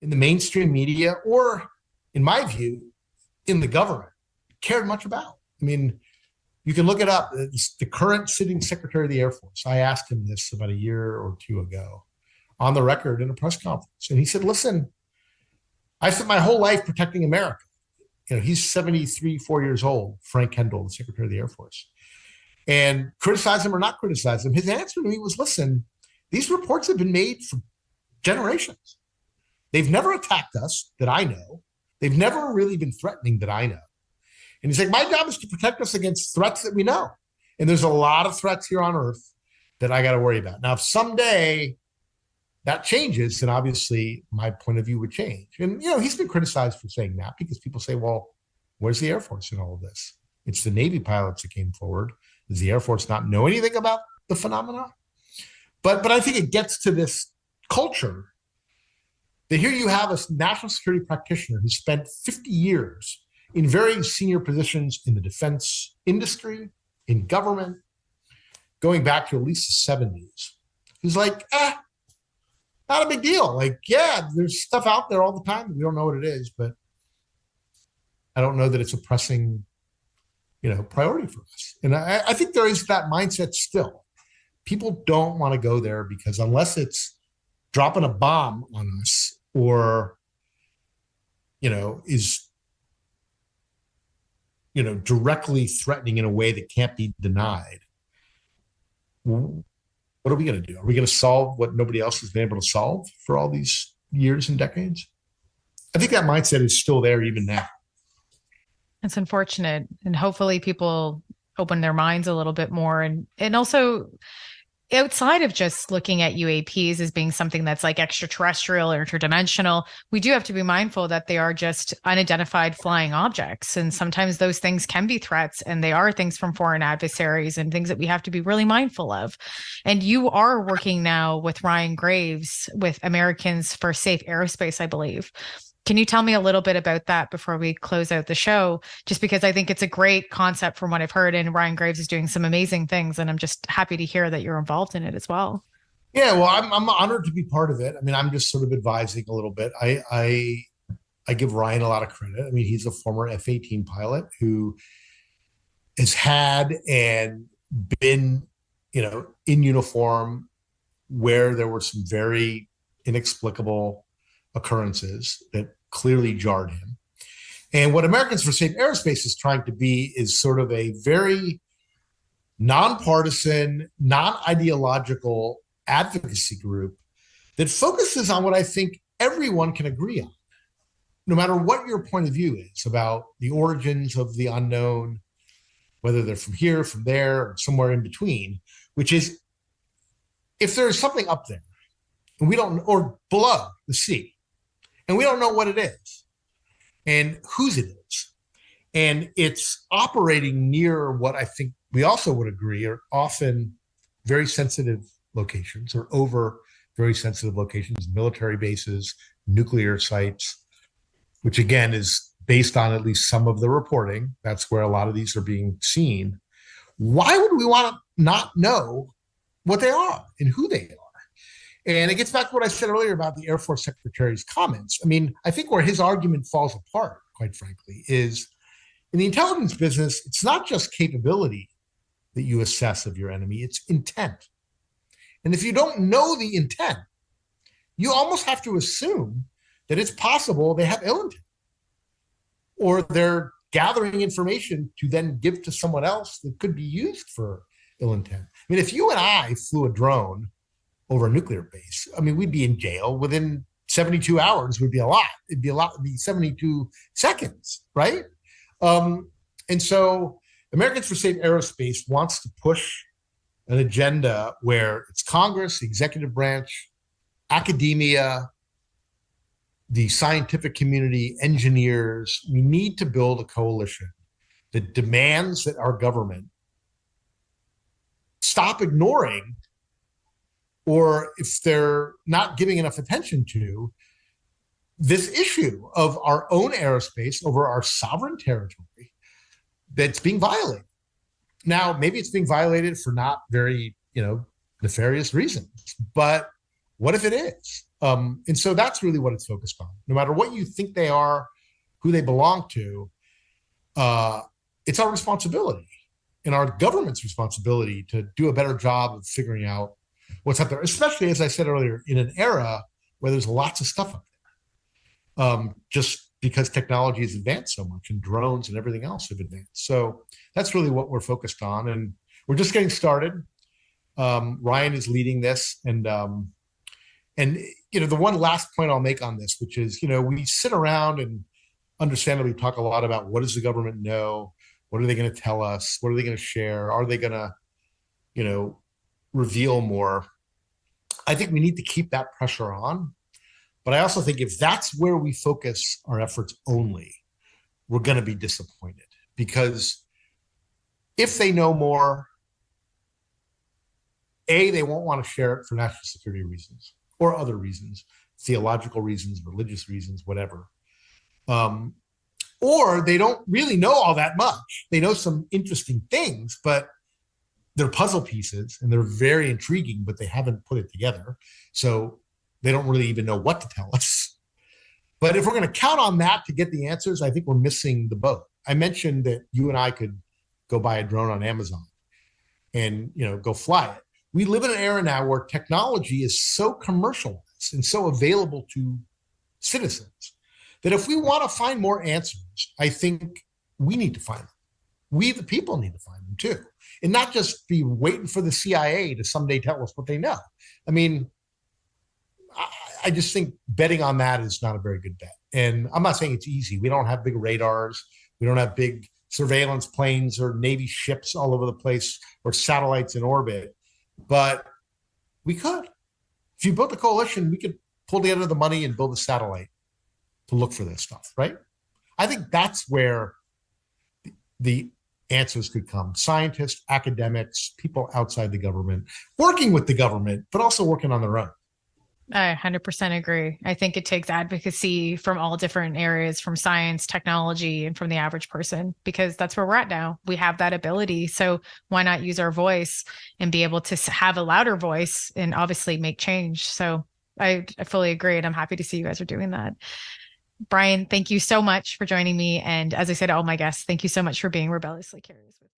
in the mainstream media or, in my view, in the government cared much about. I mean, you can look it up. It's the current sitting Secretary of the Air Force. I asked him this about a year or two ago on the record in a press conference. And he said, listen, I spent my whole life protecting America. He's 73, 4 years old, Frank Kendall, the Secretary of the Air Force. And criticize him or not criticize him, his answer to me was, listen, these reports have been made for generations. They've never attacked us that I know. They've never really been threatening that I know. And he's like, my job is to protect us against threats that we know. And there's a lot of threats here on Earth that I got to worry about. Now, if someday that changes, then obviously my point of view would change. And, he's been criticized for saying that because people say, well, where's the Air Force in all of this? It's the Navy pilots that came forward. Does the Air Force not know anything about the phenomena? But I think it gets to this culture that here you have a national security practitioner who spent 50 years in very senior positions in the defense industry, in government, going back to at least the 70s. Who's like, not a big deal. Like, yeah, there's stuff out there all the time. We don't know what it is, but I don't know that it's a pressing, priority for us. And I think there is that mindset still. People don't want to go there because unless it's dropping a bomb on us or, is, directly threatening in a way that can't be denied, what are we going to do? Are we going to solve what nobody else has been able to solve for all these years and decades? I think that mindset is still there even now. It's unfortunate. And hopefully people open their minds a little bit more. And also outside of just looking at UAPs as being something that's like extraterrestrial or interdimensional, we do have to be mindful that they are just unidentified flying objects. And sometimes those things can be threats, and they are things from foreign adversaries and things that we have to be really mindful of. And you are working now with Ryan Graves with Americans for Safe Aerospace, I believe. Can you tell me a little bit about that before we close out the show? Just because I think it's a great concept from what I've heard, and Ryan Graves is doing some amazing things, and I'm just happy to hear that you're involved in it as well. Yeah, well, I'm honored to be part of it. I mean, I'm just sort of advising a little bit. I give Ryan a lot of credit. I mean, he's a former F-18 pilot who has had and been, in uniform where there were some very inexplicable occurrences that clearly jarred him. And what Americans for Safe Aerospace is trying to be is sort of a very nonpartisan, non-ideological advocacy group that focuses on what I think everyone can agree on, no matter what your point of view is about the origins of the unknown, whether they're from here, from there, or somewhere in between, which is if there's something up there and we don't, or below the sea, and we don't know what it is and whose it is, and it's operating near what I think we also would agree are often very sensitive locations or over very sensitive locations, military bases, nuclear sites, which again is based on at least some of the reporting. That's where a lot of these are being seen. Why would we want to not know what they are and who they are? And it gets back to what I said earlier about the Air Force Secretary's comments. I mean, I think where his argument falls apart, quite frankly, is in the intelligence business, it's not just capability that you assess of your enemy, it's intent. And if you don't know the intent, you almost have to assume that it's possible they have ill intent, or they're gathering information to then give to someone else that could be used for ill intent. I mean, if you and I flew a drone over a nuclear base, I mean, we'd be in jail within 72 hours would be a lot. It'd be 72 seconds, right? And so Americans for Safe Aerospace wants to push an agenda where it's Congress, the executive branch, academia, the scientific community, engineers. We need to build a coalition that demands that our government stop ignoring, or if they're not giving enough attention to, this issue of our own aerospace over our sovereign territory that's being violated. Now, maybe it's being violated for not very, nefarious reasons, but What if it is? And so that's really what it's focused on. No matter what you think they are, who they belong to, it's our responsibility and our government's responsibility to do a better job of figuring out what's out there, especially, as I said earlier, in an era where there's lots of stuff up there, just because technology has advanced so much and drones and everything else have advanced. So that's really what we're focused on. And we're just getting started. Ryan is leading this. And the one last point I'll make on this, which is, we sit around and understandably talk a lot about what does the government know? What are they going to tell us? What are they going to share? Are they going to, reveal more? I think we need to keep that pressure on. But I also think if that's where we focus our efforts only, we're going to be disappointed, because if they know more, they won't want to share it for national security reasons or other reasons, theological reasons, religious reasons, whatever. Or they don't really know all that much. They know some interesting things, but they're puzzle pieces and they're very intriguing, but they haven't put it together. So they don't really even know what to tell us. But if we're going to count on that to get the answers, I think we're missing the boat. I mentioned that you and I could go buy a drone on Amazon and, go fly it. We live in an era now where technology is so commercialized and so available to citizens that if we want to find more answers, I think we need to find them. We, the people, need to find them too. And not just be waiting for the CIA to someday tell us what they know. I mean, I just think betting on that is not a very good bet. And I'm not saying it's easy. We don't have big radars. We don't have big surveillance planes or Navy ships all over the place or satellites in orbit. But we could. If you built a coalition, we could pull together the money and build a satellite to look for this stuff, right? I think that's where the answers could come. Scientists, academics, people outside the government, working with the government, but also working on their own. I 100% agree. I think it takes advocacy from all different areas, from science, technology, and from the average person, because that's where we're at now. We have that ability. So why not use our voice and be able to have a louder voice and obviously make change? So I fully agree. And I'm happy to see you guys are doing that. Brian, thank you so much for joining me. And as I said to all my guests, thank you so much for being rebelliously curious with me.